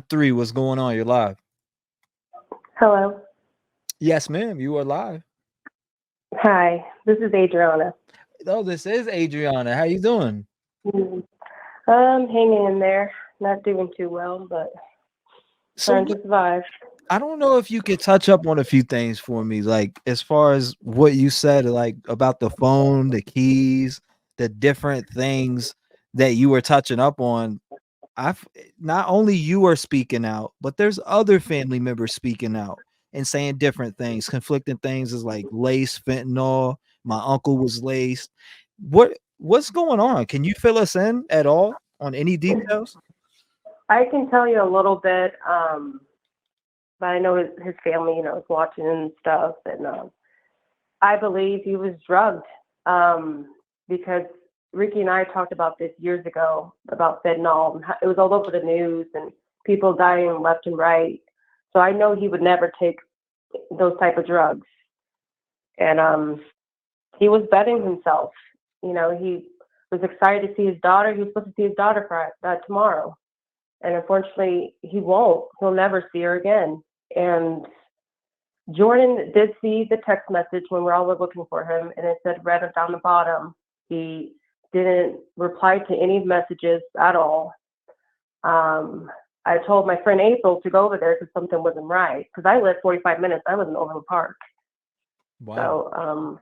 1-3. What's going on? You're live. Hello. Yes, ma'am. You are live. Hi. This is Adriana. Oh, this is Adriana. How you doing? Mm. I'm hanging in there. Not doing too well, but So trying what, to survive. I don't know if you could touch up on a few things for me, like as far as what you said, like about the phone, the keys, the different things that you were touching up on. I've Not only you are speaking out, but there's other family members speaking out and saying different things, conflicting things is like lace, fentanyl. My uncle was laced. What's going on? Can you fill us in at all on any details? I can tell you a little bit, but I know his family, is watching and stuff. And I believe he was drugged because Ricky and I talked about this years ago about fentanyl. And it was all over the news and people dying left and right. So I know he would never take those type of drugs. And he was betting himself. He was excited to see his daughter. He was supposed to see his daughter for tomorrow, and unfortunately, he won't. He'll never see her again. And Jordan did see the text message when we're all looking for him, and it said "read" down the bottom. He didn't reply to any messages at all. Um, I told my friend April to go over there because something wasn't right. Because I lived 45 minutes. I was in Overland Park. Wow. So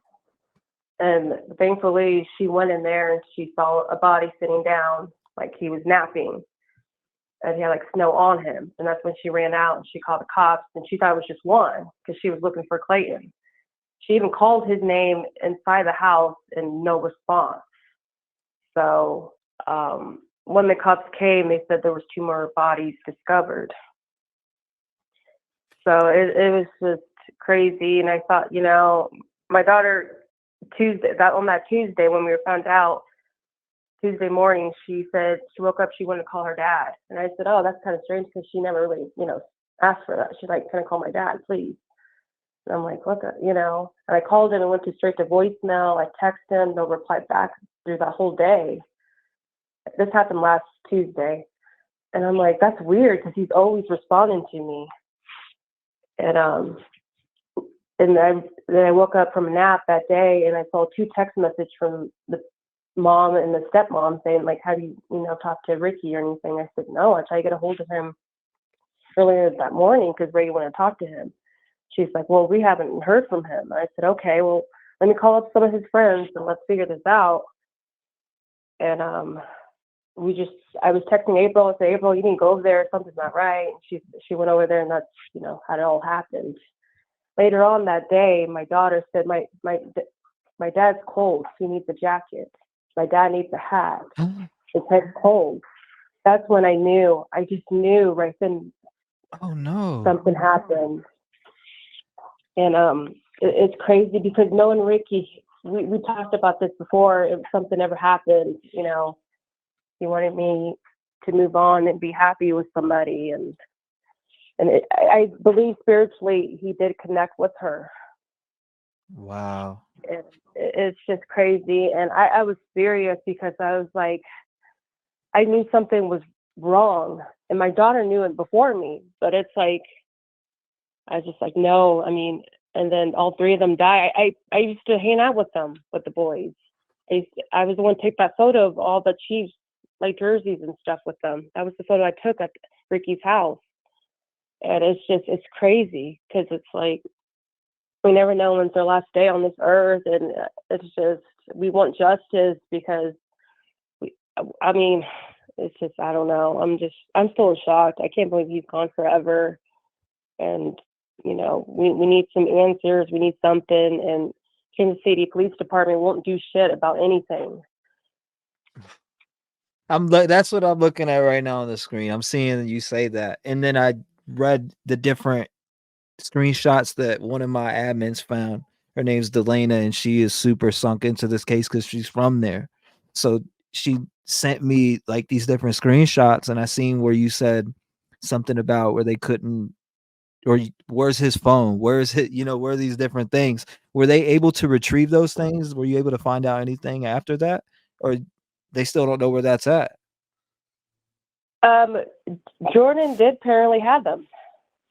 and thankfully, she went in there and she saw a body sitting down, like he was napping, and he had like snow on him. And that's when she ran out and she called the cops. And she thought it was just one because she was looking for Clayton. She even called his name inside the house and no response. So when the cops came, they said there was two more bodies discovered. So it was just crazy. And I thought, my daughter on that Tuesday when we were found out, Tuesday morning, she said she woke up, she wanted to call her dad. And I said, oh, that's kind of strange because she never really, asked for that. She's like, can I call my dad, please? And I'm like, what the, and I called him and went to straight to voicemail. I texted him, no reply back through that whole day. This happened last Tuesday. And I'm like, that's weird because he's always responding to me. And then I woke up from a nap that day and I saw two text messages from the mom and the stepmom saying, like, have you, talked to Ricky or anything? I said, no, I tried to get a hold of him earlier that morning because Ray wanted to talk to him. She's like, well, we haven't heard from him. And I said, okay, well, let me call up some of his friends and let's figure this out. And I was texting April. I said, April, you didn't go over there. Something's not right. And she went over there and that's, how it all happened. Later on that day, my daughter said, my dad's cold. He needs a jacket. My dad needs a hat. His head's cold. That's when I knew. I just knew right then. Oh no. Something happened. And it's crazy because knowing Ricky, we talked about this before. If something ever happened, he wanted me to move on and be happy with somebody. And I believe spiritually he did connect with her. Wow. And it's just crazy. And I was furious because I was like, I knew something was wrong. And my daughter knew it before me. But it's like, I was just like, no. I mean, and then all three of them died. I used to hang out with them, with the boys. I was the one to take that photo of all the Chiefs, like jerseys and stuff with them. That was the photo I took at Ricky's house. And it's crazy because it's like, we never know when's their last day on this earth. And it's just, we want justice because, it's just, I don't know. I'm still in shock. I can't believe he's gone forever. And, we need some answers. We need something. And Kansas City Police Department won't do shit about anything. That's what I'm looking at right now on the screen. I'm seeing you say that. And then I read the different screenshots that one of my admins found. Her name's Delana, and she is super sunk into this case because she's from there. So she sent me like these different screenshots, and I seen where you said something about where they couldn't, or where's his phone? Where's his, where are these different things? Were they able to retrieve those things? Were you able to find out anything after that? Or they still don't know where that's at? Um, Jordan did apparently have them.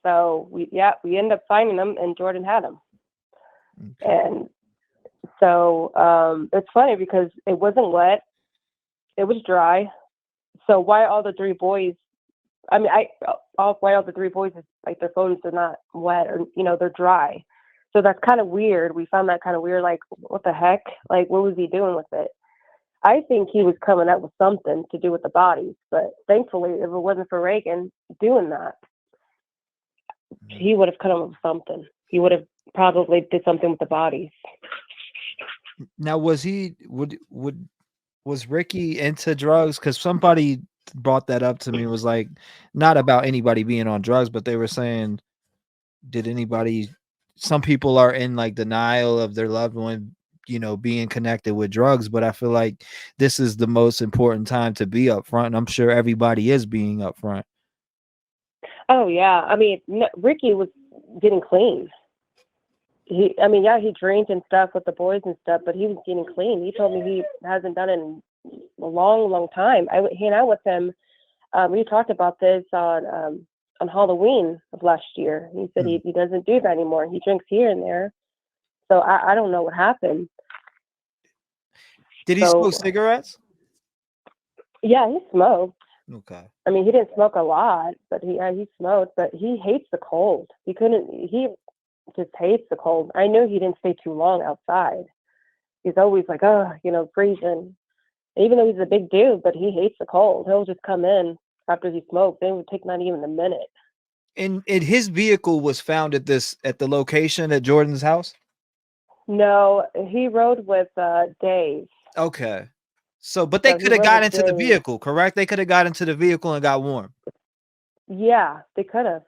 So we ended up finding them, and Jordan had them. Okay. And so it's funny because it wasn't wet; it was dry. So why all the three boys? I mean, why all the three boys is like their phones are not wet or they're dry. So that's kind of weird. We found that kind of weird. Like, what the heck? Like, what was he doing with it? I think he was coming up with something to do with the bodies, but thankfully, if it wasn't for Reagan doing that, he would have come up with something. He would have probably did something with the bodies. Now, was Ricky into drugs? Because somebody brought that up to me. Was like not about anybody being on drugs, but they were saying, did anybody? Some people are in like denial of their loved one, being connected with drugs. But I feel like this is the most important time to be upfront. And I'm sure everybody is being upfront. Oh yeah, I mean, Ricky was getting clean. He drank and stuff with the boys and stuff, but he was getting clean. He told me he hasn't done it in a long, long time. He and I with him, we talked about this on Halloween of last year. He said he doesn't do that anymore. He drinks here and there. So I don't know what happened. Did he smoke cigarettes? Yeah, he smoked. Okay. I mean, he didn't smoke a lot, but he smoked. But he hates the cold. He just hates the cold. I knew he didn't stay too long outside. He's always like, oh, freezing. Even though he's a big dude, but he hates the cold. He'll just come in after he smokes. It would take not even a minute. And his vehicle was found at the location at Jordan's house? No, he rode with Dave. Okay. So, but they So he could have rode got with into the Dave. vehicle, correct? They could have got into the vehicle and got warm. Yeah, they could have.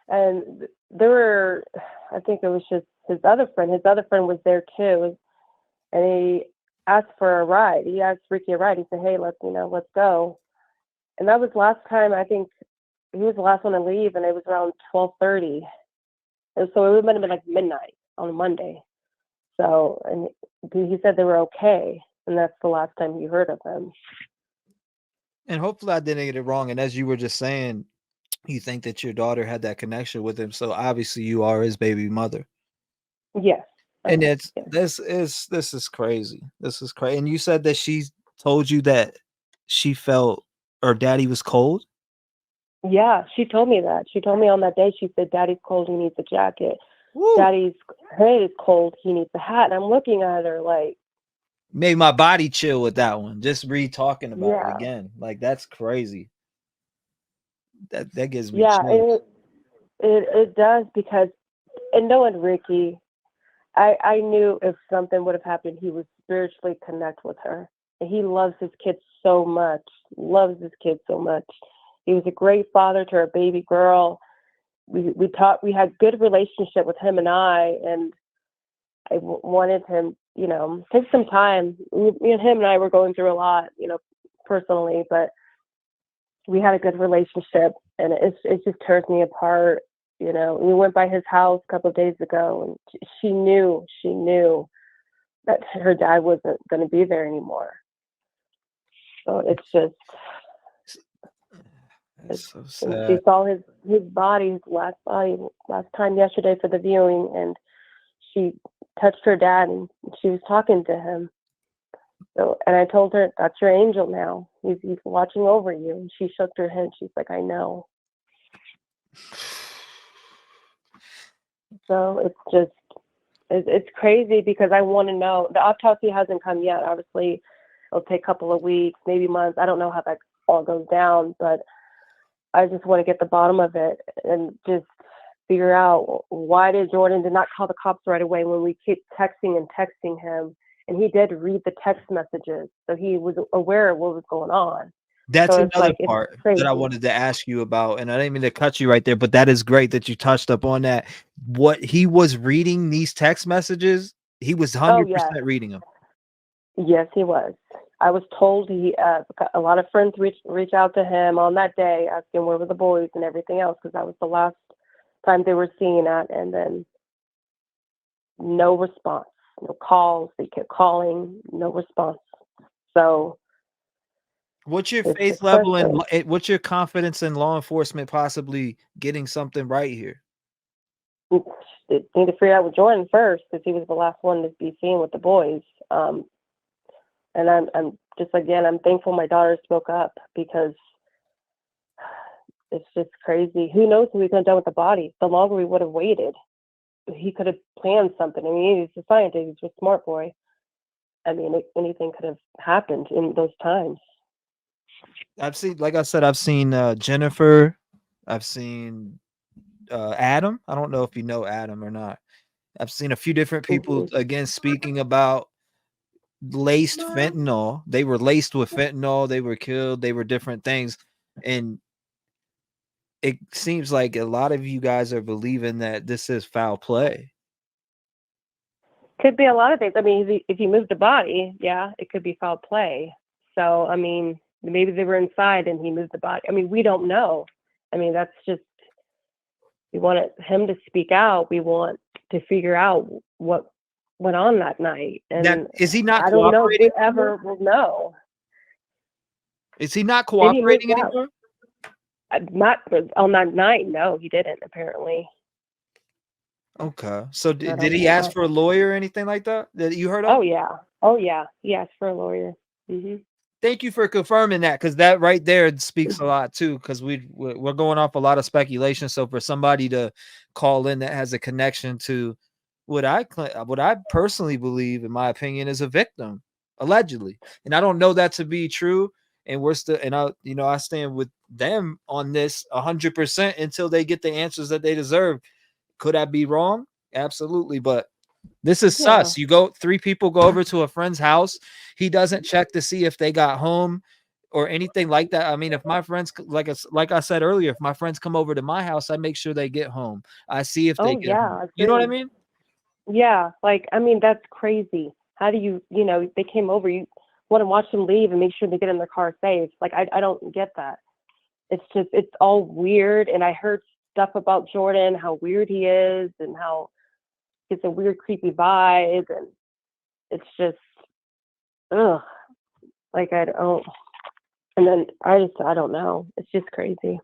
And there were, I think it was just his other friend. His other friend was there too, and he asked for a ride. He asked Ricky a ride. He said, "Hey, let's go." And that was last time. I think he was the last one to leave, and it was around 12:30. And so it would have been like midnight on a Monday. So, and he said they were okay, and that's the last time he heard of them. And hopefully I didn't get it wrong. And as you were just saying, you think that your daughter had that connection with him. So obviously you are his baby mother. Yes. And Yes. this is crazy. This is crazy. And you said that she told you that she felt her daddy was cold? Yeah, she told me that. She told me on that day, she said, "Daddy's cold, he needs a jacket. Woo. Daddy's head is cold, he needs a hat." And I'm looking at her like, made my body chill with that one. Just talking about it yeah. again. Like that's crazy. That gives me Yeah, chills. it does because, and knowing Ricky, I knew if something would have happened, he would spiritually connect with her. And he loves his kids so much, loves his kids so much. He was a great father to our baby girl. We had good relationship with him and I, and I wanted him, take some time. Me and him and I were going through a lot, personally, but we had a good relationship, and it just tears me apart. We went by his house a couple of days ago, and she knew that her dad wasn't going to be there anymore. So it's just, so and sad. she saw his body, his last time yesterday for the viewing, and she touched her dad, and she was talking to him. So, and I told her, "That's your angel now. He's watching over you." And she shook her head. She's like, "I know." So it's just, it's crazy because I want to know. The autopsy hasn't come yet. Obviously, it'll take a couple of weeks, maybe months. I don't know how that all goes down, but I just want to get the bottom of it and just figure out why Jordan did not call the cops right away when we keep texting and texting him. And he did read the text messages, so he was aware of what was going on. That's So it's another like, it's part crazy. that I wanted to ask you about, and I didn't mean to cut you right there, but that is great that you touched up on that. What he was reading these text messages, he was 100% reading them. Yes, he was. I was told a lot of friends reach out to him on that day asking where were the boys and everything else, because that was the last time they were seeing that, and then no response, no calls. They kept calling, no response. So What's your It's faith just level and frustrating. what's your confidence in law enforcement possibly getting something right here? They need to figure out with Jordan first because he was the last one to be seen with the boys. And I'm just again, I'm thankful my daughter spoke up because it's just crazy. Who knows what we could have done with the body? The longer we would have waited, he could have planned something. I mean, he's a scientist, he's a smart boy. I mean, anything could have happened in those times. I've seen, like I said, I've seen Jennifer. I've seen Adam. I don't know if you know Adam or not. I've seen a few different people Mm-hmm. again speaking about laced fentanyl. They were laced with fentanyl. They were killed. They were different things, and it seems like a lot of you guys are believing that this is foul play. Could be a lot of things. I mean, if you move the body, yeah, it could be foul play. So, I mean, maybe they were inside and he moved the body. I mean, we don't know. I mean, that's just, we want him to speak out. We want to figure out what went on that night. That And is he not I don't know if we cooperating anymore? ever will know. Is he not Maybe he moved cooperating out. anymore? Not on that night. No, he didn't, apparently. Okay. So But did he ask for a lawyer or anything like that that you heard of? oh, yeah. Oh, yeah. He asked for a lawyer. Hmm. Thank you for confirming that, because that right there speaks a lot too. Because we're going off a lot of speculation. So for somebody to call in that has a connection to what I personally believe, in my opinion, is a victim, allegedly, and I don't know that to be true. And we're still, and I stand with them on this 100% until they get the answers that they deserve. Could I be wrong? Absolutely, but this is Yeah. sus. You go, three people go over to a friend's house. He doesn't check to see if they got home or anything like that. I mean, if my friends, like I said earlier, if my friends come over to my house, I make sure they get home. I see if they Oh, get home. yeah. You know what I Agreed. mean? Yeah, like I mean that's crazy. How do they came over, you want to watch them leave and make sure they get in their car safe. Like I don't get that. It's just it's all weird and I heard stuff about Jordan, how weird he is and how it's a weird creepy vibe and it's just ugh, like I don't and then I don't know. It's just crazy.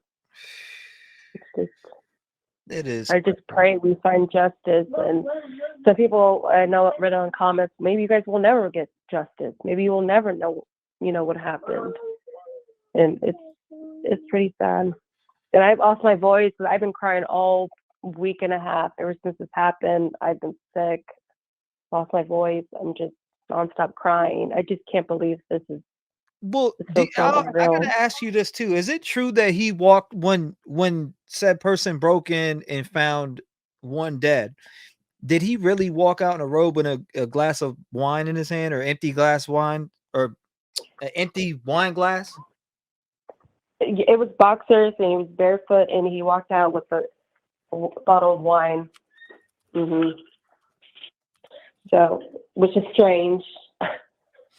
It's just It is. I just pray we find justice. And some people I know read on comments, maybe you guys will never get justice. Maybe you will never know, what happened. And it's pretty sad. And I've lost my voice. I've been crying all week and a half ever since this happened. I've been sick, lost my voice. I'm just nonstop crying. I just can't believe this is Well, so I surreal. gotta ask you this too. Is it true that he walked when said person broke in and found one dead? Did he really walk out in a robe and a glass of wine in his hand, or empty glass wine, or an empty wine glass? It was boxers and he was barefoot and he walked out with a bottle of wine. Hmm. So, which is strange.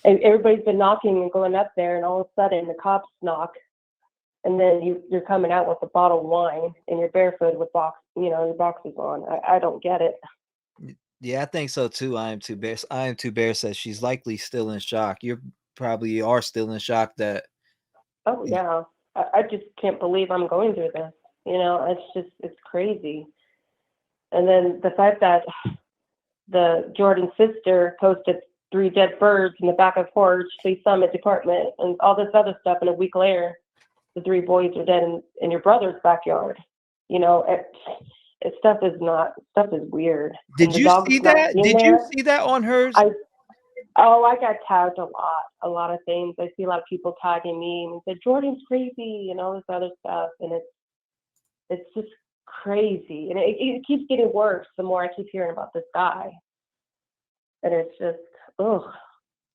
And everybody's been knocking and going up there, and all of a sudden the cops knock, and then you're coming out with a bottle of wine, and you're barefoot with your boxes on. I don't get it. Yeah, I think so too. I am too bare says she's likely still in shock. You probably are still in shock that Oh yeah, I just can't believe I'm going through this. It's crazy. And then the fact that the Jordan sister posted 3 dead birds in the back of porch, they saw them at department, and all this other stuff, and a week later, the 3 boys are dead in your brother's backyard. Stuff is weird, and did the you dog's see not that? in Did you there. see that on hers? I I got tagged a lot of things. I see a lot of people tagging me and said Jordan's creepy and all this other stuff, and it's just crazy, and it keeps getting worse the more I keep hearing about this guy, and it's just ugh.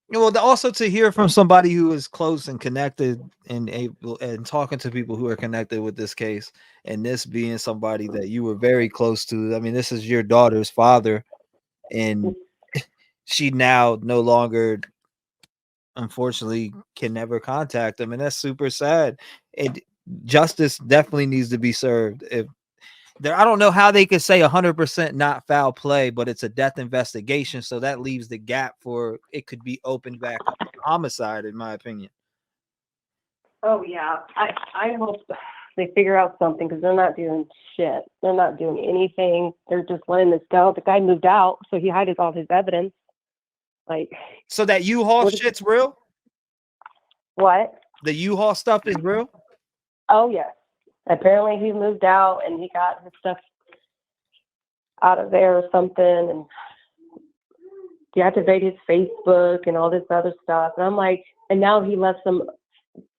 Well, also to hear from somebody who is close and connected and able and talking to people who are connected with this case, and this being somebody that you were very close to. I mean, this is your daughter's father, and she now no longer, unfortunately, can never contact him, and that's super sad. And justice definitely needs to be served. If there, I don't know how they could say 100% not foul play, but it's a death investigation, so that leaves the gap for it could be opened back up homicide, in my opinion. Oh yeah, I hope they figure out something because they're not doing shit. They're not doing anything. They're just letting this go. The guy moved out, so he hid all his evidence. Like, So that U-Haul what? shit's real? What? The U-Haul stuff is real? Oh yes. Apparently he moved out and he got his stuff out of there or something, and deactivate his Facebook and all this other stuff. And I'm like, and now he left some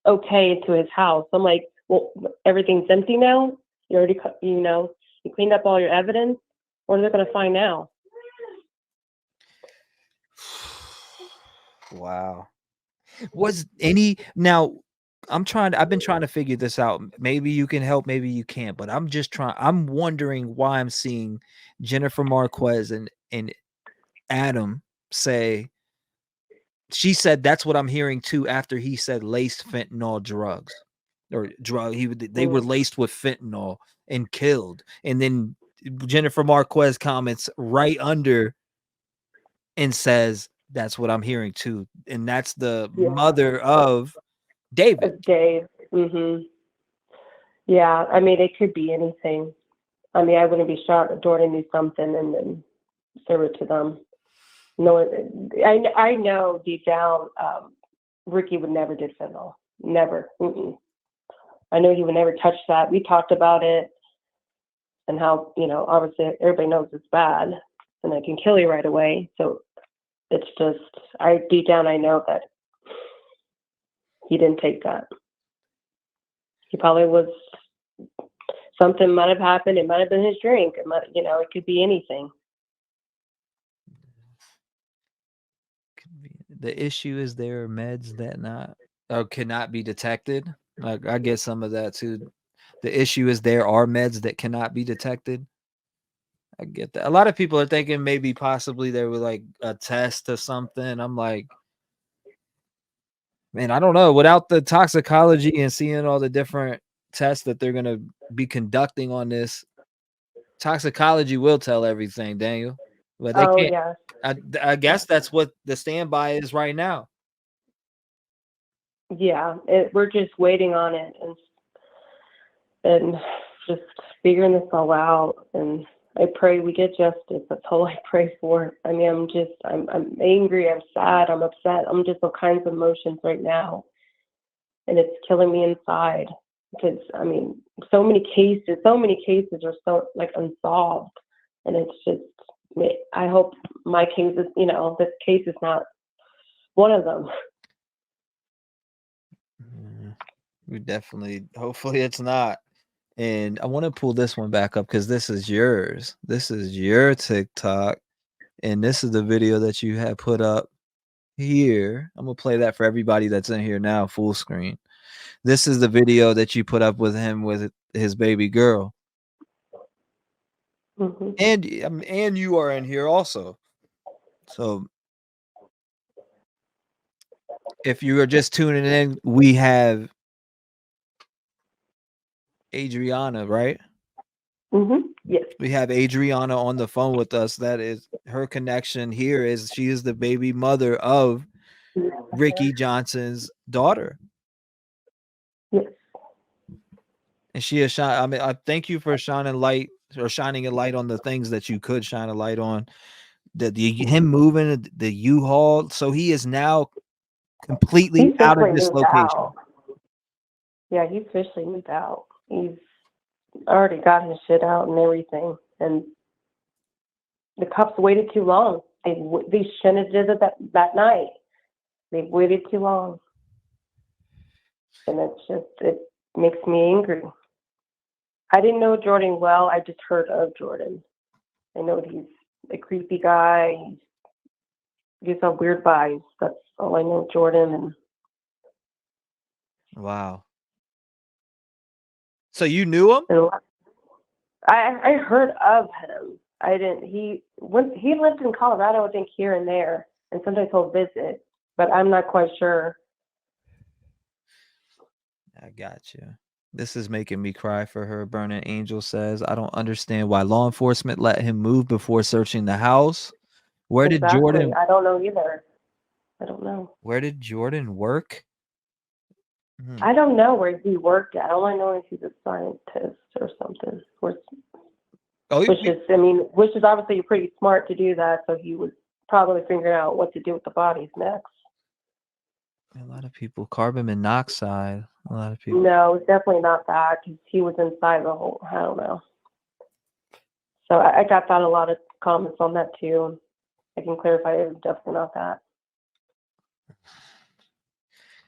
okay into his house. I'm like, well, everything's empty now. You already, you cleaned up all your evidence. What are they going to find now? Wow. Was any now? I've been trying to figure this out. Maybe you can help, maybe you can't. But I'm wondering why I'm seeing Jennifer Marquez and Adam say. She said that's what I'm hearing too. After he said laced fentanyl drugs or drug, they were laced with fentanyl and killed. And then Jennifer Marquez comments right under and says that's what I'm hearing too, and that's the mother of David. Dave. Yeah, I mean, it could be anything. I mean, I wouldn't be shocked if Jordan knew something and then serve it to them. No, I know deep down, Ricky would never did fentanyl. Never. I know he would never touch that. We talked about it and how, obviously everybody knows it's bad and it can kill you right away. So it's just, deep down, I know that he didn't take that. He probably was, something might have happened. It might have been his drink. It might, it could be anything. The issue is there are meds that cannot be detected. Like I get some of that too. The issue is there are meds that cannot be detected. I get that. A lot of people are thinking maybe possibly there was like a test or something. I'm like, man, I don't know. Without the toxicology and seeing all the different tests that they're gonna be conducting on this, toxicology will tell everything, Daniel. But they can't. Yeah. I guess that's what the standby is right now. Yeah, we're just waiting on it and just figuring this all out. And I pray we get justice. That's all I pray for. I mean, I'm angry, I'm sad, I'm upset. I'm just all kinds of emotions right now. And it's killing me inside because, I mean, so many cases are so like unsolved. And it's just, I hope my case is, this case is not one of them. We definitely, hopefully it's not. And I want to pull this one back up because this is yours. This is your TikTok. And this is the video that you had put up here. I'm going to play that for everybody that's in here now, full screen. This is the video that you put up with him with his baby girl. And you are in here also. So if you are just tuning in, we have Adriana, right? Yes. We have Adriana on the phone with us. That is her connection here is she is the baby mother of Ricky Johnson's daughter. Yes. And she is I mean, I thank you for shining a light on the things that you could shine a light on. Him moving the U-Haul, so he is now completely out of this location. Yeah, he's officially moved out. He's already got his shit out and everything, and the cops waited too long. They shouldn't have did it that night. They've waited too long, and it makes me angry. I didn't know Jordan well. I just heard of Jordan. I know he's a creepy guy. He gives off weird vibes. That's all I know, Jordan. And wow. So you knew him? I heard of him. I didn't. He lived in Colorado, I think, here and there, and sometimes he'll visit, but I'm not quite sure. I got you. This is making me cry for her. Burning Angel says, I don't understand why law enforcement let him move before searching the house. Where did Jordan? I don't know either. I don't know. Where did Jordan work? Mhm. I don't know where he worked at. All I know is he's a scientist or something. Oh, Which is obviously pretty smart to do that. So he was probably figuring out what to do with the bodies next. a lot of people, carbon monoxide. A lot of people. No, it's definitely not that because he was inside the whole. I don't know. So I got that a lot of comments on that too. I can clarify it was definitely not that.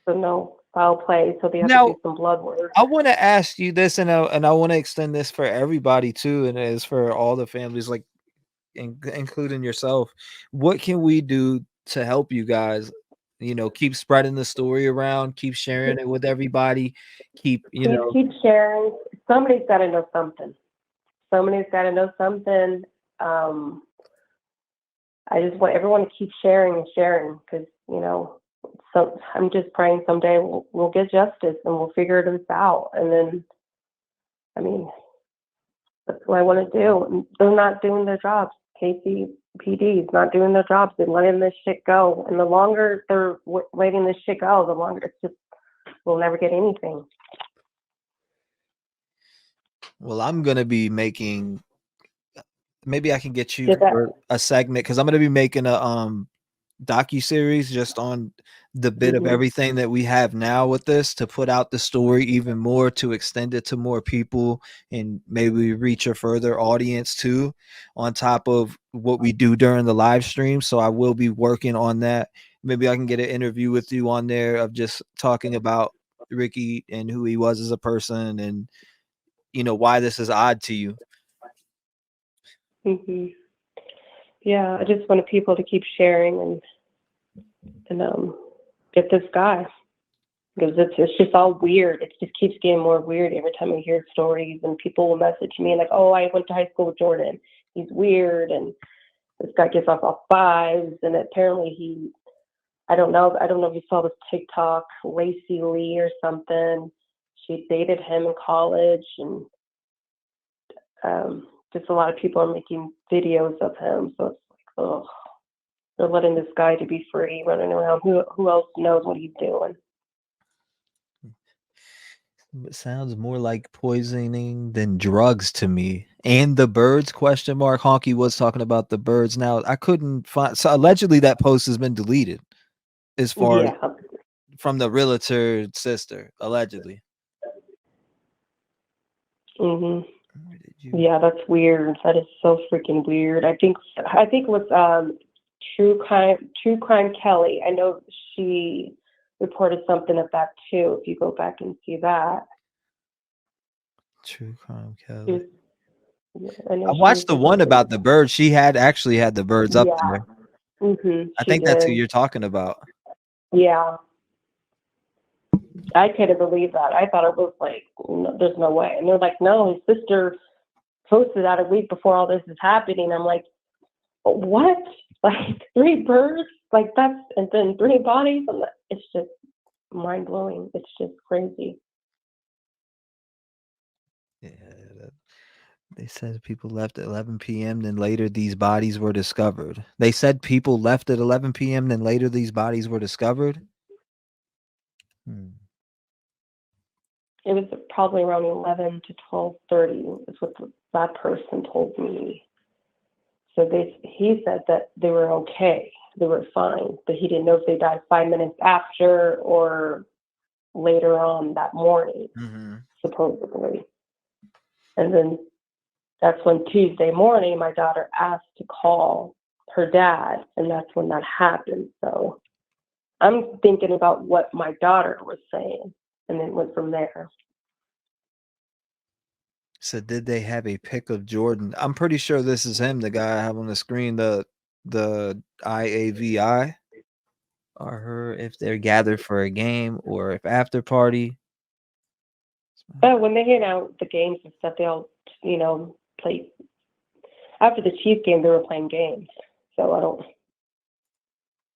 So no foul play. So they have to Now, do some blood work. I want to ask you this, and I want to extend this for everybody too, and it's for all the families, like including yourself. What can we do to help you guys? Keep spreading the story around, keep sharing it with everybody, keep Keep sharing. Somebody's got to know something. Somebody's got to know something. I just want everyone to keep sharing because so I'm just praying someday we'll get justice and we'll figure this out. And then, I mean, that's what I want to do. And they're not doing their jobs. KCPD is not doing their jobs. They're letting this shit go. And the longer they're letting this shit go, the longer it's just we'll never get anything. Well, I'm gonna be making. Maybe I can get you for a segment because I'm gonna be making a docu-series just on the bit of everything that we have now with this to put out the story even more, to extend it to more people and maybe reach a further audience too, on top of what we do during the live stream. So I will be working on that. Maybe I can get an interview with you on there of just talking about Ricky and who he was as a person and why this is odd to you. Yeah, I just wanted people to keep sharing and get this guy because it's just all weird. It just keeps getting more weird every time I hear stories, and people will message me like, "Oh, I went to high school with Jordan. He's weird, and this guy gives off all fives, and apparently I don't know if you saw this TikTok, Lacey Lee or something. She dated him in college, and just a lot of people are making videos of him. So it's like, oh, they're letting this guy to be free, running around. Who else knows what he's doing? It sounds more like poisoning than drugs to me. And the birds, question mark. Honky was talking about the birds. Now I couldn't find, so allegedly that post has been deleted as far as from the realtor sister, allegedly. Yeah, that's weird. That is so freaking weird. I think it was True Crime Kelly. I know she reported something of that too. If you go back and see that. True Crime Kelly. I watched the one about the birds. She actually had the birds up there. I think that's who you're talking about. Yeah. I couldn't believe that. I thought it was like, no, there's no way. And they're like, no, his sister posted that a week before all this is happening. I'm like, what? Like 3 birds? Like that's, and then 3 bodies? It's just mind blowing. It's just crazy. Yeah. They said people left at 11 p.m. Then later these bodies were discovered. They said people left at 11 p.m. Then later these bodies were discovered. It was probably around 11 to 12:30 is what that person told me. So he said that they were okay. They were fine, but he didn't know if they died 5 minutes after or later on that morning, supposedly. And then that's when Tuesday morning, my daughter asked to call her dad, and that's when that happened. So I'm thinking about what my daughter was saying, and then went from there. So did they have a pic of Jordan? I'm pretty sure this is him, the guy I have on the screen, the IAVI, or her, if they're gathered for a game or if after party. When they hang out the games and stuff, they all, play. After the Chiefs game, they were playing games. So I don't.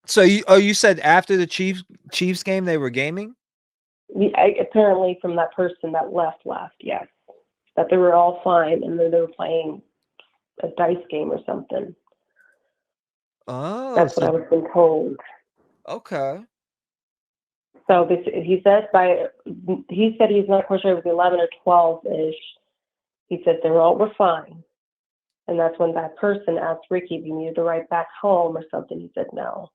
So you said after the Chiefs game they were gaming? Apparently from that person that left, yes. That they were all fine, and then they were playing a dice game or something. Oh, that's what I was been told. Okay. So he said he's not quite sure it was 11 or 12-ish. He said they all were fine. And that's when that person asked Ricky if he needed to ride back home or something. He said no.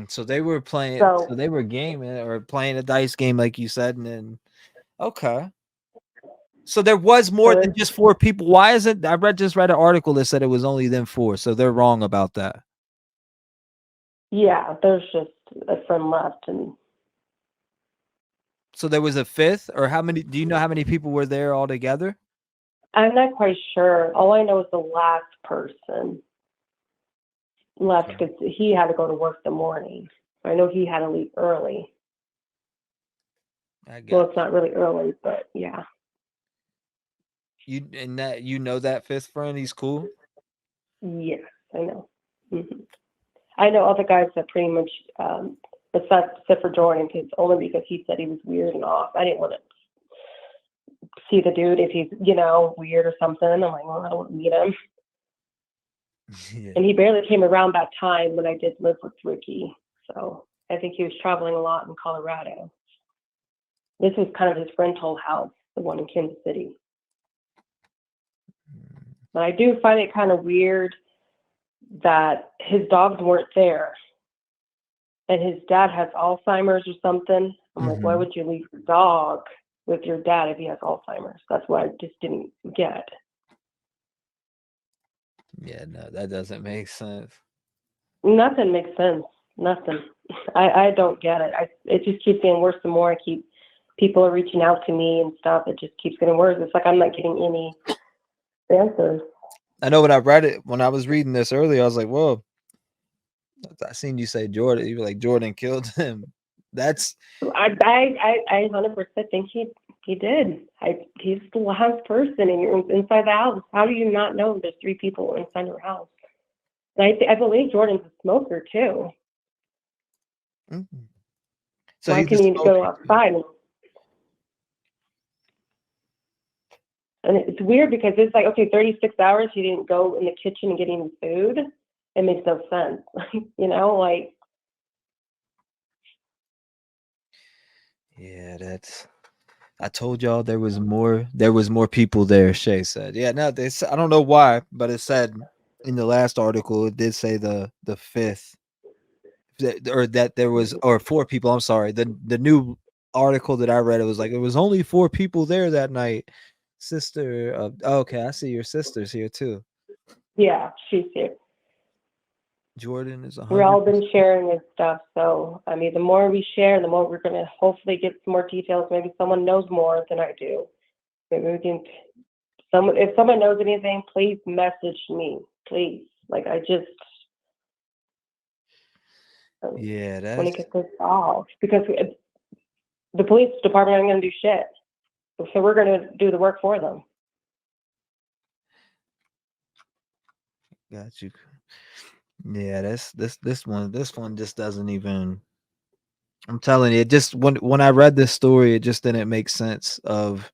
So they were playing. So So they were gaming or playing a dice game, like you said, and then okay. So there was more than just 4 people. Why isn't I just read an article that said it was only them 4, so they're wrong about that. yeah, there's just a friend left, and so there was a 5th, or how many? Do you know how many people were there all together? I'm not quite sure. All I know is the last person left because he had to go to work the morning. I know he had to leave early. Well, it's not really early, but yeah. You know that 5th friend, he's cool? Yes, I know. Mm-hmm. I know other guys that pretty much, except for Jordan, only because he said he was weird and off. I didn't want to see the dude if he's, weird or something. I'm like, well, I don't want to meet him. Yeah. And he barely came around that time when I did live with Ricky. So I think he was traveling a lot in Colorado. This was kind of his rental house, the one in Kansas City. But I do find it kind of weird that his dogs weren't there. And his dad has Alzheimer's or something. I'm like, why would you leave your dog with your dad if he has Alzheimer's? That's what I just didn't get. Yeah, no, that doesn't make sense. Nothing makes sense. Nothing. I don't get it. It just keeps getting worse the more people are reaching out to me and stuff. It just keeps getting worse. It's like I'm not getting any answers. I know when I was reading this earlier, I was like, whoa. I seen you say Jordan. You were like, Jordan killed him. That's I 100% think he did. He's the last person, and you're inside the house. How do you not know there's 3 people inside your house? And I believe Jordan's a smoker too. Mm-hmm. So why can you go outside? And it's weird because it's like, okay, 36 hours he didn't go in the kitchen and get any food. It makes no sense. Like. Yeah, I told y'all there was more people there, Shay said. Yeah, no, I don't know why, but it said in the last article, it did say the 5th, or that there was, or 4 people, I'm sorry. The new article that I read, it was like, it was only 4 people there that night. Sister, okay, I see your sister's here too. Yeah, she's here. Jordan is 100%. We've all been sharing this stuff, so I mean, the more we share, the more we're going to hopefully get some more details. Maybe someone knows more than I do. Maybe we can. If someone knows anything, please message me, please. Like I just. Yeah, that's. Want to get this off because the police department aren't going to do shit, so we're going to do the work for them. Got you. Yeah, this one just doesn't even. I'm telling you, it just when I read this story, it just didn't make sense of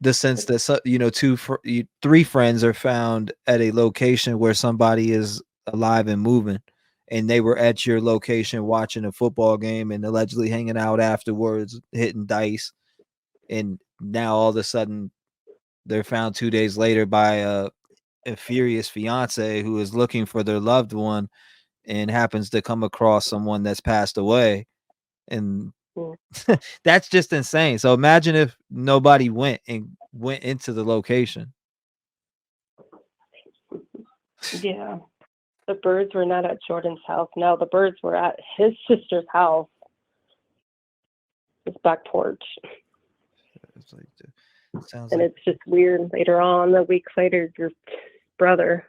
the sense that 3 friends are found at a location where somebody is alive and moving, and they were at your location watching a football game and allegedly hanging out afterwards, hitting dice, and now all of a sudden they're found 2 days later by a furious fiance who is looking for their loved one and happens to come across someone that's passed away. And that's just insane. So imagine if nobody went into the location. Yeah. The birds were not at Jordan's house. No, the birds were at his sister's house. His back porch. It's just weird. Later on, a week later, your brother.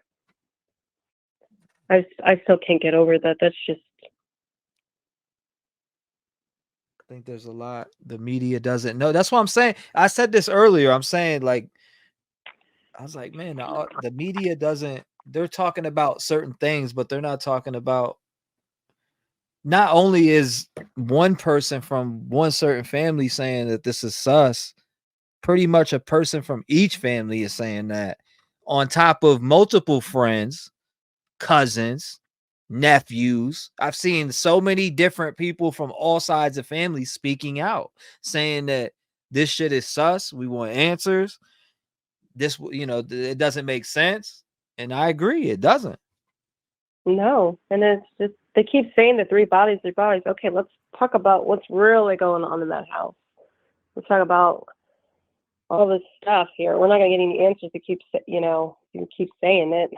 I still can't get over that. That's just. I think there's a lot the media doesn't know. That's what I'm saying. I said this earlier. I'm saying, like, I was like, man, the media doesn't. They're talking about certain things, but they're not talking about. Not only is one person from one certain family saying that this is sus, pretty much a person from each family is saying that, on top of multiple friends, cousins, nephews. I've seen so many different people from all sides of families speaking out, saying that this shit is sus. We want answers. This, it doesn't make sense. And I agree, it doesn't. No, and it's just they keep saying the three bodies, three bodies. Okay, let's talk about what's really going on in that house. Let's talk about all this stuff here. We're not gonna get any answers to keep, you keep saying it.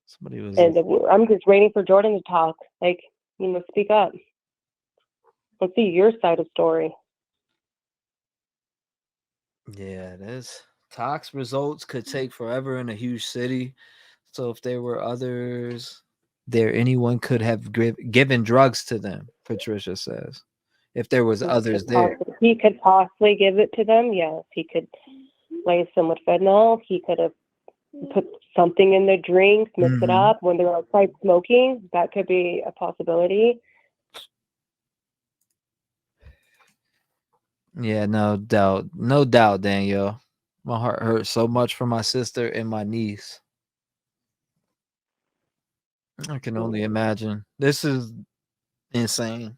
Somebody was. And I'm just waiting for Jordan to talk. Like, speak up. Let's see your side of the story. Yeah, it is. Tox results could take forever in a huge city. So if there were others there, anyone could have given drugs to them, Patricia says. If there was others there. He could possibly give it to them, yes. He could lace them with fentanyl. He could have put something in their drinks, mix it up when they're outside smoking. That could be a possibility. Yeah, no doubt. No doubt, Danielle. My heart hurts so much for my sister and my niece. I can only imagine. This is insane.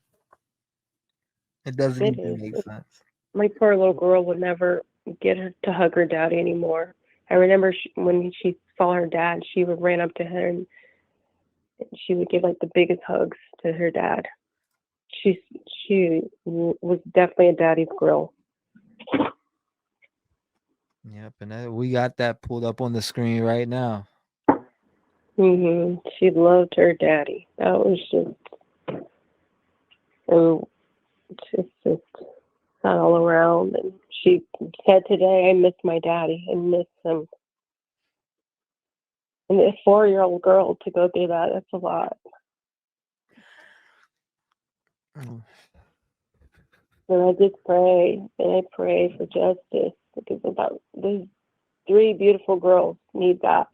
It doesn't even make sense. My poor little girl would never get her to hug her daddy anymore. I remember when she saw her dad, she would ran up to her and she would give like the biggest hugs to her dad. She was definitely a daddy's girl. Yep, and we got that pulled up on the screen right now. She loved her daddy. That was just not all around. And she said today, "I miss my daddy. I miss him." And a 4-year-old girl to go through that's a lot. And I just pray, and I pray for justice because about these 3 beautiful girls need that.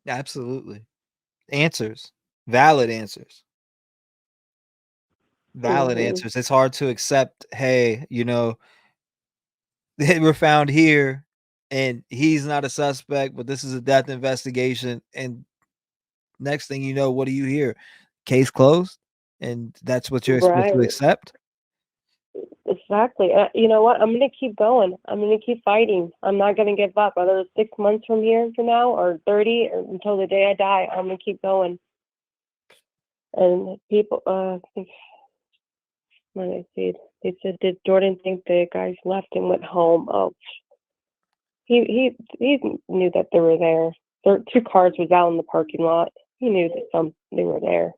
Absolutely. Answers. Valid answers. Valid answers. It's hard to accept, hey, they were found here and he's not a suspect, but this is a death investigation. And next thing you know, what do you hear? Case closed? And that's what you're supposed to accept? Exactly. You know what? I'm going to keep going. I'm going to keep fighting. I'm not going to give up. Whether it's 6 months from here from now or 30 or until the day I die, I'm going to keep going. And people, when I see it, they said, did Jordan think the guys left and went home? Oh, he knew that they were there. Their 2 cars was out in the parking lot. He knew that they were there.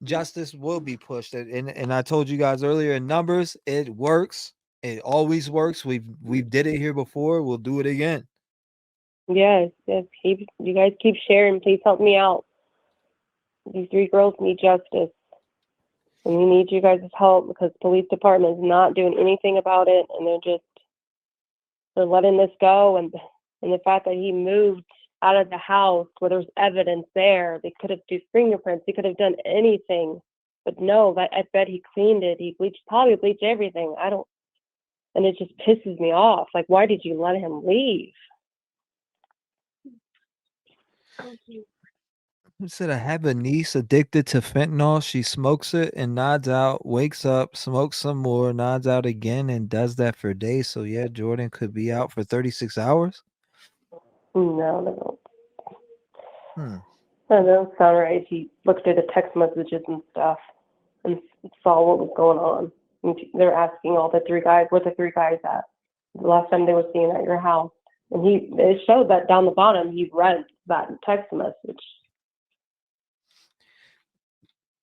Justice will be pushed, and I told you guys earlier, in numbers, it works. It always works. We've did it here before. We'll do it again. Yes. You guys keep sharing. Please help me out. These 3 girls need justice. And we need you guys' help because the police department is not doing anything about it, and they're letting this go. And the fact that he moved out of the house where there's evidence there, they could have done fingerprints, they could have done anything, but no, I bet he cleaned it. He probably bleached everything. And it just pisses me off. Like, why did you let him leave? He said, I have a niece addicted to fentanyl. She smokes it and nods out, wakes up, smokes some more, nods out again, and does that for days. So, yeah, Jordan could be out for 36 hours? No. Hmm. That doesn't sound right. He looked at the text messages and stuff and saw what was going on. And they're asking all the 3 guys, where the 3 guys at? The last time they were seen at your house. And it showed that down the bottom, he read that text message.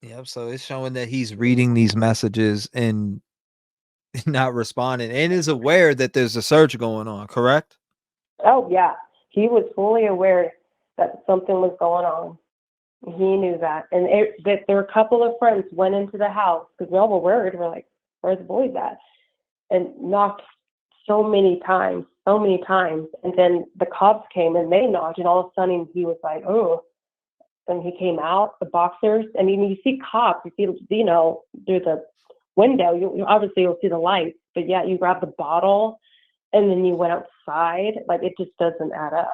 Yep, so it's showing that he's reading these messages and not responding and is aware that there's a search going on, correct? Oh, yeah. He was fully aware that something was going on. He knew that. And that there were a couple of friends went into the house because we all were worried. We're like, where's the boys at? And knocked so many times. And then the cops came and they knocked, and all of a sudden he was like, oh. And he came out, the boxers. I mean, you see cops, you see, through the window, you obviously you'll see the lights, but yeah, you grab the bottle and then you went outside. Like, it just doesn't add up.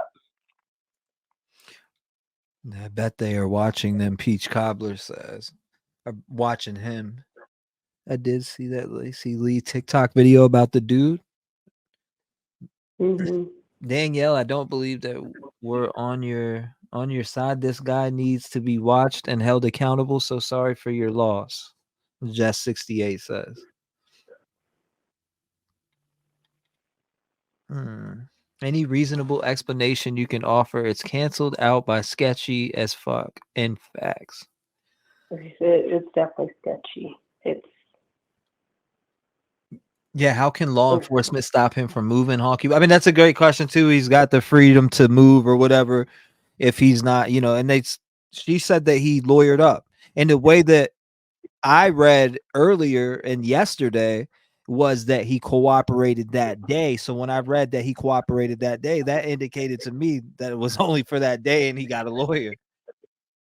I bet they are watching them. Peach Cobbler says, are watching him. I did see that Lacey Lee TikTok video about the dude. Hmm. Danielle, I don't believe that we're on your side. This guy needs to be watched and held accountable. So sorry for your loss. Jess 68 says. Any reasonable explanation you can offer? It's canceled out by sketchy as fuck and facts. It's definitely sketchy. Yeah, how can law enforcement stop him from moving hockey? I mean, that's a great question too. He's got the freedom to move or whatever if he's not, and she said that he lawyered up. And the way that I read earlier and yesterday was that he cooperated that day. So when I read that he cooperated that day, that indicated to me that it was only for that day and he got a lawyer.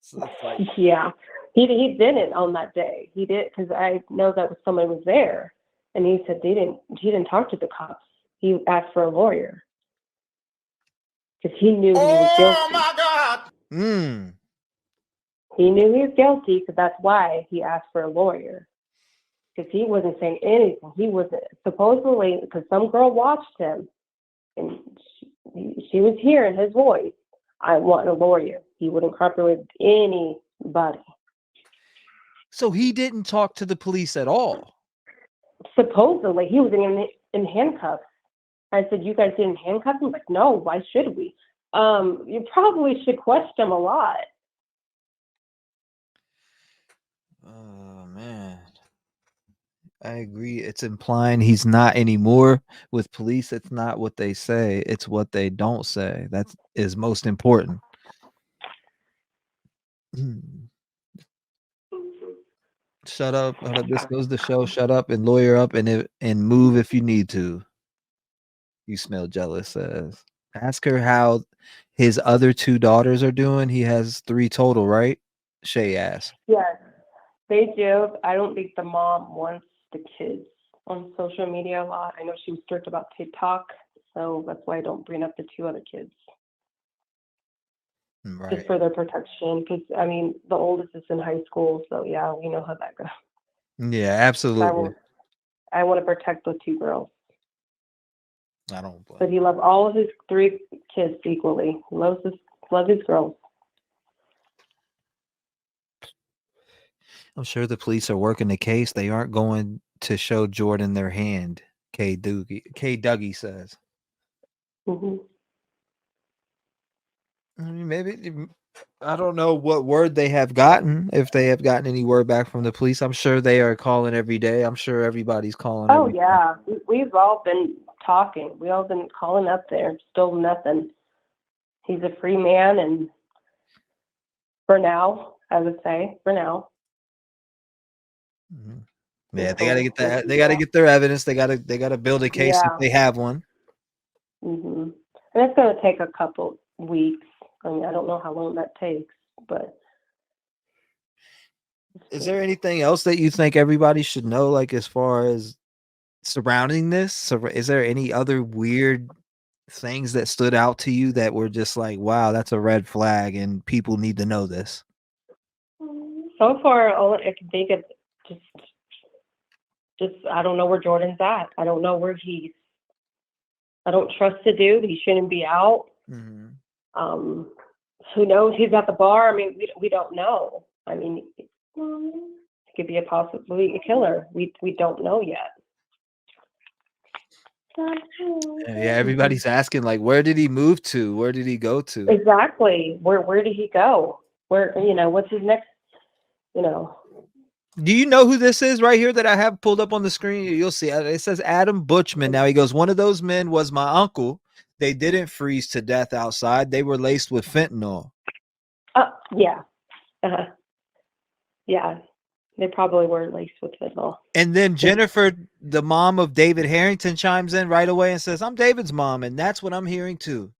So it's like, yeah, he didn't on that day. He did, because I know that somebody was there, and he said he didn't talk to the cops. He asked for a lawyer because he knew he was guilty. Oh my God! He knew he was guilty, so that's why he asked for a lawyer. Because he wasn't saying anything. He wasn't, supposedly, because some girl watched him, and she was hearing his voice. I want a lawyer. He wouldn't cooperate with anybody. So he didn't talk to the police at all. Supposedly, he was in handcuffs. I said, "You guys didn't handcuff him?" Like, no. Why should we? You probably should question him a lot. Oh man, I agree. It's implying he's not anymore. With police, it's not what they say; it's what they don't say. That is most important. Shut up. This goes to show. Shut up and lawyer up and move if you need to. You smell jealous, says. Ask her how his other 2 daughters are doing. He has 3 total, right? Shay asked. Yes, they do. I don't think the mom wants the kids on social media a lot. I know she was strict about TikTok, so that's why I don't bring up the 2 other kids. Right. Just for their protection, because I mean, the oldest is in high school, so yeah, we know how that goes. Yeah, absolutely. I want to protect the 2 girls. I don't blame. But he loves all of his 3 kids equally. He loves his girls. I'm sure the police are working the case. They aren't going to show Jordan their hand. K. Dougie says. Mm-hmm. I mean, maybe I don't know what word they have gotten. If they have gotten any word back from the police, I'm sure they are calling every day. I'm sure everybody's calling. Oh yeah, we've all been talking. We all been calling up there. Still nothing. He's a free man, and for now, I would say for now. Mm-hmm. Yeah, they got to get that. They got to get their evidence. They got to build a case if they have one. Mm-hmm. And it's going to take a couple weeks. I mean, I don't know how long that takes, but. Is there anything else that you think everybody should know, like as far as surrounding this? So is there any other weird things that stood out to you that were just like, wow, that's a red flag and people need to know this? So far, all I can think of just I don't know where Jordan's at. I don't know where I don't trust the dude. He shouldn't be out. Mm-hmm. Who knows? He's at the bar. I mean, we don't know. I mean, it could be possibly a killer. We don't know yet. Yeah, everybody's asking, like, where did he move to? Where did he go to? Exactly. Where did he go? Where, what's his next, Do you know who this is right here that I have pulled up on the screen? You'll see. It says Adam Butchman. Now he goes, one of those men was my uncle. They didn't freeze to death outside. They were laced with fentanyl. Yeah. Yeah. They probably were laced with fentanyl. And then Jennifer, the mom of David Harrington, chimes in right away and says, I'm David's mom. And that's what I'm hearing too.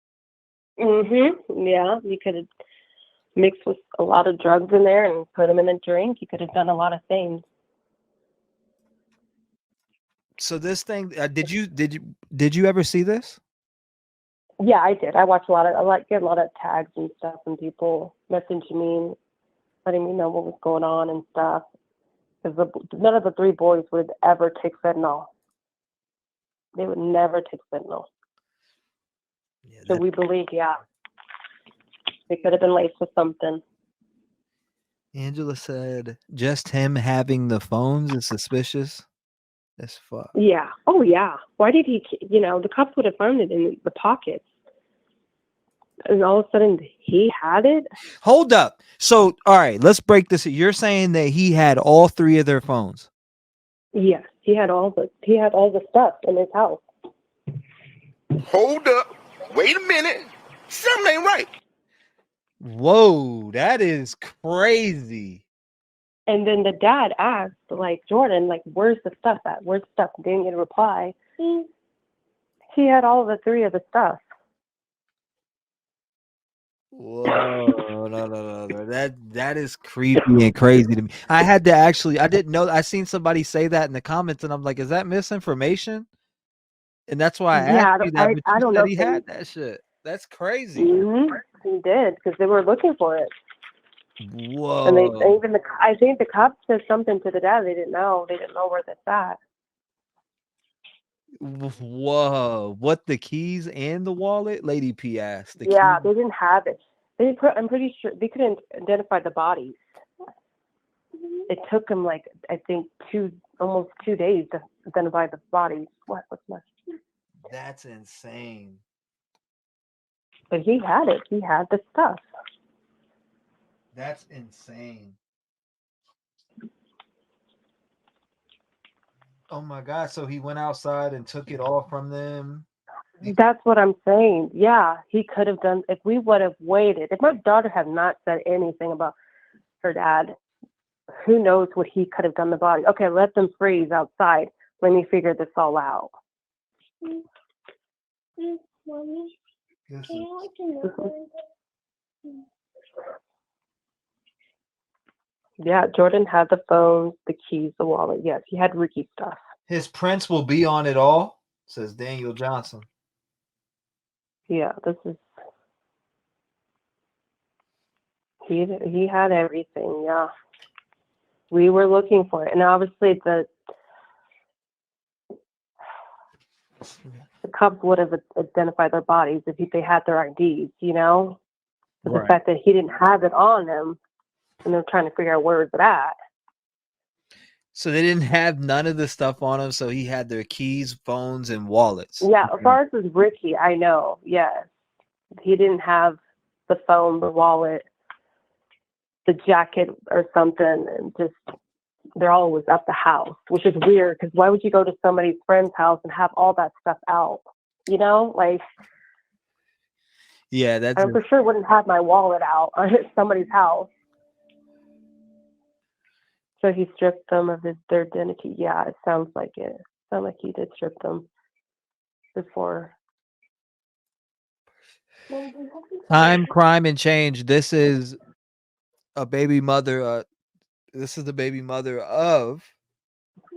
Mm-hmm. Yeah. You could have mixed with a lot of drugs in there and put them in a drink. You could have done a lot of things. So this thing, did you ever see this? Yeah, I did. I watch get a lot of tags and stuff, and people messaging me, letting me know what was going on and stuff. Because none of the three boys would ever take fentanyl. They would never take fentanyl. Yeah, So we believe, yeah, they could have been laced with something. Angela said just him having the phones is suspicious as fuck. Yeah. Oh, yeah. Why did he? The cops would have found it in the pockets, and all of a sudden he had it. Hold up. So, all right, let's break this. You're saying that he had all three of their phones. Yes, he had all the stuff in his house. Hold up. Wait a minute. Something ain't right. Whoa, that is crazy. And then the dad asked, like, Jordan, like, where's the stuff at? Where's the stuff? Didn't get a reply. He had all the three of the stuff. Whoa, no. That is creepy and crazy to me. I didn't know. I seen somebody say that in the comments, and I'm like, is that misinformation? And that's why I asked Yeah, you that, but I you don't said know he if had that shit. That's crazy. he did, because they were looking for it. And Whoa. I think the cops said something to the dad. They didn't know where that's at. Whoa. What, the keys and the wallet? Lady P asked. The Yeah, keys. they didn't have it. I'm pretty sure they couldn't identify the bodies. It took them, like, I think almost 2 days to identify the bodies. What's my? That's insane. But he had it. He had the stuff. That's insane. Oh my God. So he went outside and took it all from them. That's what I'm saying. Yeah, he could have done, if we would have waited. If my daughter had not said anything about her dad, who knows what he could have done the body. Okay, let them freeze outside. Let me figure this all out. Mommy, yeah, Jordan had the phones, the keys, the wallet. Yes, he had Ricky's stuff. His prints will be on it all, says Daniel Johnson. Yeah, he had everything. Yeah, we were looking for it, and obviously the cops would have identified their bodies if they had their IDs. But the fact that he didn't have it on him, and they're trying to figure out where is it at. So they didn't have none of the stuff on him, so he had their keys, phones, and wallets. Yeah, as far as with Ricky, I know. Yes, he didn't have the phone, the wallet, the jacket, or something, and just they're always at the house, which is weird because why would you go to somebody's friend's house and have all that stuff out? Like. Yeah, that's. I for sure wouldn't have my wallet out at somebody's house. So he stripped them of their identity. Yeah, it sounds like it. Sounds like he did strip them before. Time, crime, and change. This is a baby mother. This is the baby mother of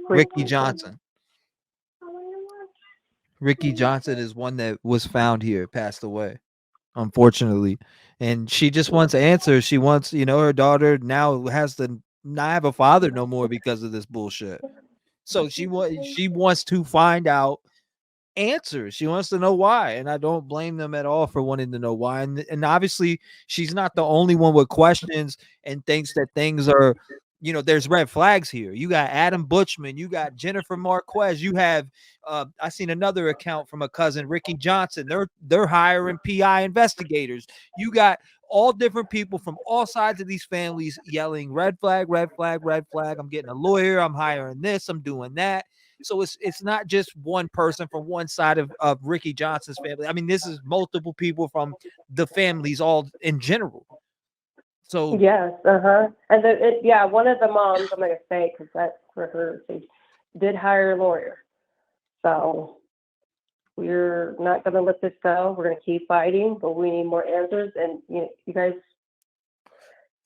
Ricky Johnson. Ricky Johnson is one that was found here, passed away, unfortunately. And she just wants answers. She wants, her daughter now has to not have a father no more because of this bullshit. So she wants to find out answers. She wants to know why, and I don't blame them at all for wanting to know why. And obviously, she's not the only one with questions and thinks that things are, there's red flags here. You got Adam Butchman, you got Jennifer Marquez, you have I seen another account from a cousin, Ricky Johnson. They're hiring PI investigators. You got all different people from all sides of these families yelling red flag, red flag, red flag. I'm getting a lawyer. I'm hiring this. I'm doing that. So it's not just one person from one side of Ricky Johnson's family. I mean, this is multiple people from the families all in general. So yes, and one of the moms, I'm gonna say because that's for her. She did hire a lawyer, so we're not gonna let this go. We're gonna keep fighting, but we need more answers. And you guys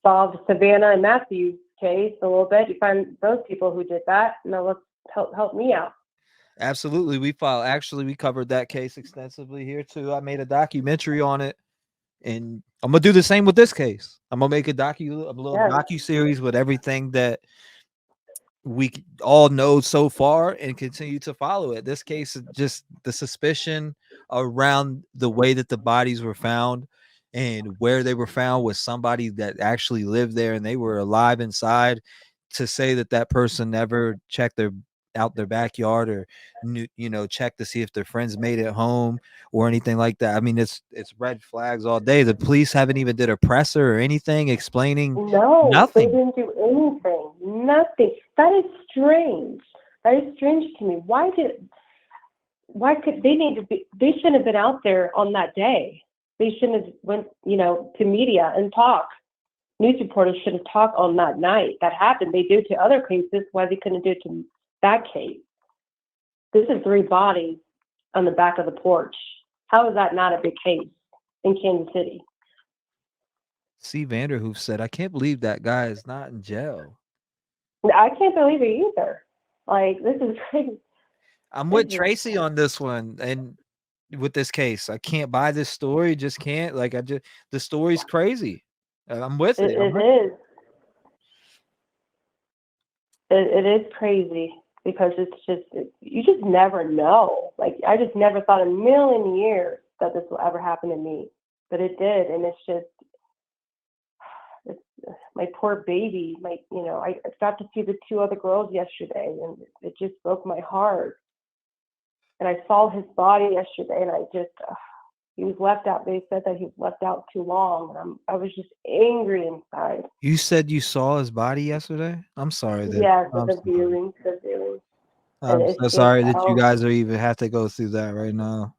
solved Savannah and Matthew's case a little bit. You find those people who did that. Now let's help me out. Absolutely. We covered that case extensively here too. I made a documentary on it, and I'm gonna do the same with this case. I'm gonna make a little Yes. docu series with everything that we all know so far and continue to follow it. This case is just the suspicion around the way that the bodies were found and where they were found was somebody that actually lived there and they were alive inside. To say that that person never checked their backyard or knew, check to see if their friends made it home or anything like that. I mean, it's red flags all day. The police haven't even did a presser or anything explaining No, they nothing. didn't do anything. Nothing. That is strange. That is strange to me. Why could they need to be, they shouldn't have been out there on that day. They shouldn't have went, to media and talk. News reporters should have talked on that night. That happened. They do to other cases. Why they couldn't do it to that case? This is 3 bodies on the back of the porch. How is that not a big case in Kansas City? C. Vanderhoof said, "I can't believe that guy is not in jail." I can't believe it either. Like, this is crazy. I'm This with is, Tracy on this one, and with this case, I can't buy this story. Just can't. Like, the story's crazy. I'm with it. I'm it with. is. It is crazy because you just never know. Like, I just never thought a million years that this will ever happen to me, but it did, and it's my poor baby. I got to see the 2 other girls yesterday, and it just broke my heart. And I saw his body yesterday, and he was left out. They said that he was left out too long, and I was just angry inside. You said you saw his body yesterday. I'm sorry that. Yeah, I'm sorry. the viewing, and I'm it's so just sorry I that you don't. guys are even have to go through that right now.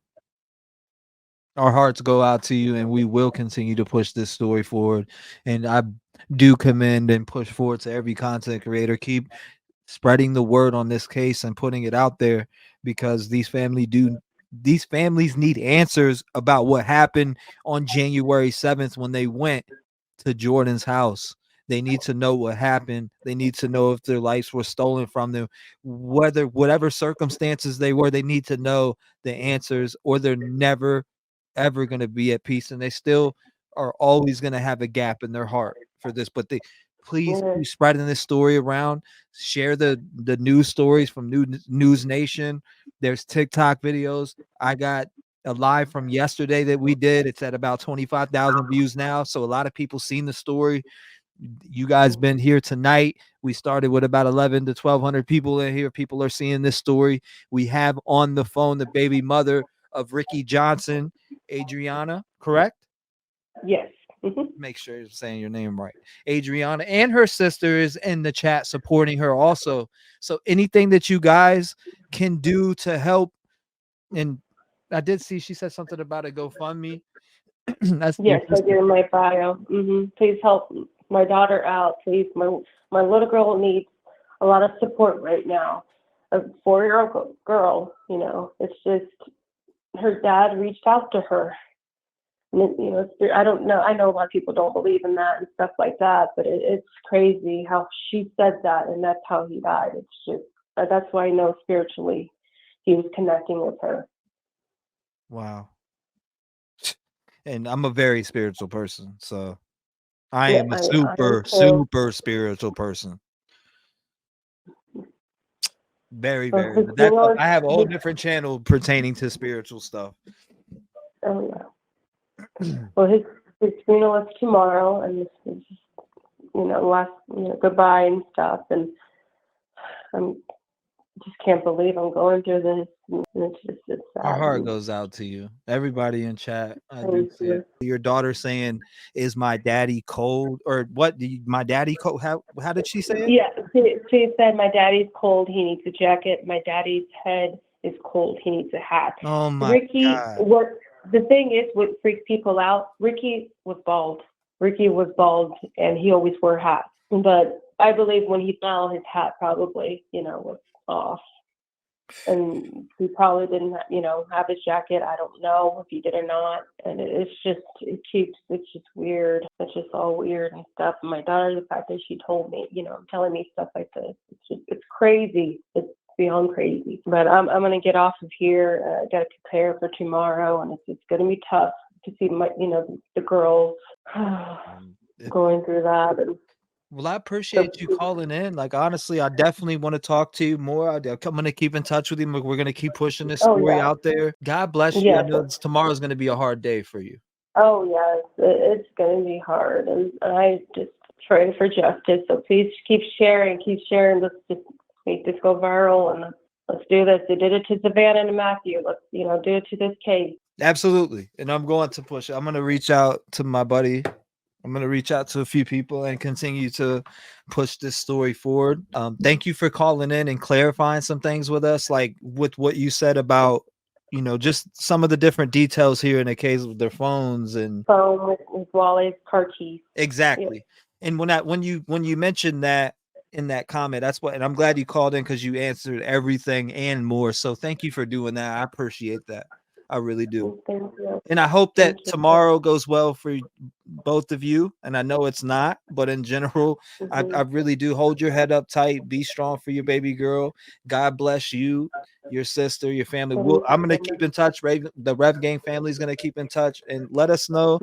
Our hearts go out to you, and we will continue to push this story forward. And I do commend and push forward to every content creator. Keep spreading the word on this case and putting it out there because these families need answers about what happened on January 7th when they went to Jordan's house. They need to know what happened. They need to know if their lives were stolen from them, whatever circumstances they were, they need to know the answers or they're never ever going to be at peace and they still are always going to have a gap in their heart for this. But they please Yeah. keep spreading this story around. Share the news stories from News Nation. There's TikTok videos. I got a live from yesterday that we did. It's at about 25,000 views now. So a lot of people seen the story. You guys been here tonight. We started with about 11 to 1,200 people in here. People are seeing this story. We have on the phone the baby mother of Ricky Johnson, Adriana, correct? Yes. Mhm. Make sure you're saying your name right. Adriana and her sister is in the chat supporting her also. So anything that you guys can do to help, and I did see she said something about a GoFundMe. That's your Yes, I sister. did in my bio. Please help my daughter out, please. My little girl needs a lot of support right now. A 4-year-old girl, it's just her dad reached out to her. And I don't know. I know a lot of people don't believe in that and stuff like that, but it's crazy how she said that, and that's how he died. It's just that's why I know spiritually he was connecting with her. Wow. And I'm a very spiritual person, so I Yeah, am a I am super, too. super spiritual person. Very, So very. his But that's funeral I have a whole his, different channel pertaining to spiritual stuff. oh yeah. Well, his funeral is tomorrow, and it's just, last goodbye and stuff, and I'm just can't believe I'm going through this. And it's Our sad. heart And goes out to you. Everybody in chat, I do thank see it. you. Your daughter saying, "Is my daddy cold?" Or what? My daddy cold? How did she say it? Yeah, she said my daddy's cold. He needs a jacket. My daddy's head is cold. He needs a hat. Oh my Ricky, God. what the thing is, what freaks people out? Ricky was bald. Ricky was bald, and he always wore hats. But I believe when he fell, his hat probably, was off. And he probably didn't, have his jacket. I don't know if he did or not. And it's just weird. It's just all weird and stuff. And my daughter, the fact that she told me, telling me stuff like this, it's crazy. It's beyond crazy. But I'm going to get off of here. I got to prepare for tomorrow, and it's going to be tough to see the girls going through that. And well, I appreciate you calling in. Like, honestly, I definitely want to talk to you more. I'm going to keep in touch with you. We're going to keep pushing this story out there. God bless you. I know tomorrow's going to be a hard day for you. Oh, yes, it's going to be hard. And I just pray for justice. So please keep sharing. Let's just make this go viral, and let's do this. They did it to Savannah and Matthew. Let's, do it to this case. Absolutely. And I'm going to push it. I'm going to reach out to my buddy. I'm going to reach out to a few people and continue to push this story forward. Thank you for calling in and clarifying some things with us, like with what you said about, just some of the different details here in the case with their phones and phone with wallets, car keys. Exactly. Yeah. And when you mentioned that in that comment, and I'm glad you called in because you answered everything and more. So thank you for doing that. I appreciate that. I really do. Thank you. And I hope that tomorrow goes well for both of you. And I know it's not, but in general, I really do. Hold your head up tight. Be strong for your baby girl. God bless you, your sister, your family. I'm going to keep in touch. The Rev Gang family is going to keep in touch and let us know.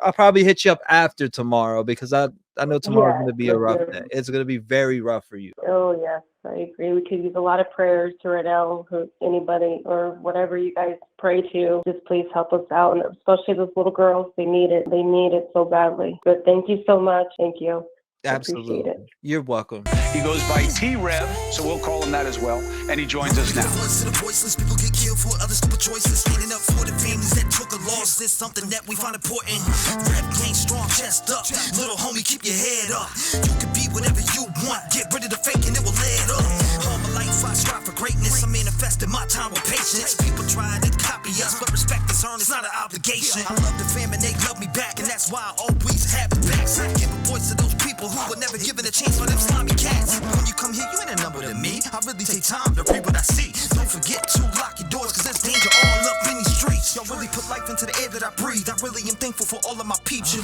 I'll probably hit you up after tomorrow because I know tomorrow's going to be a rough day. It's going to be very rough for you. Oh, yes, I agree. We could use a lot of prayers to Riddell, anybody or whatever you guys pray to. Just please help us out, and especially those little girls. They need it. They need it so badly. But thank you so much. Thank you. Absolutely. Appreciate it. You're welcome. He goes by T-REV, so we'll call him that as well. And he joins us now. People get killed for other stupid choices. Standing up for the families that took a loss is something that we find important. Rap game strong, chest up. Little homie, keep your head up. You can be whatever you want. Get rid of the fake and it will lead up. All my life I strive for greatness. I manifested my time with patience. People try to copy us, but respect is earned. It's not an obligation. I love the fam and they love me back, and that's why I always have it back. I give a voice to those people who were never given a chance for them slimy cats. When you come here, you ain't a number to me. I really take time to read what I see. Don't forget to lock your doors, cause there's danger all up in these streets. Y'all really put life into the air that I breathe. I really am thankful for all of my peeps.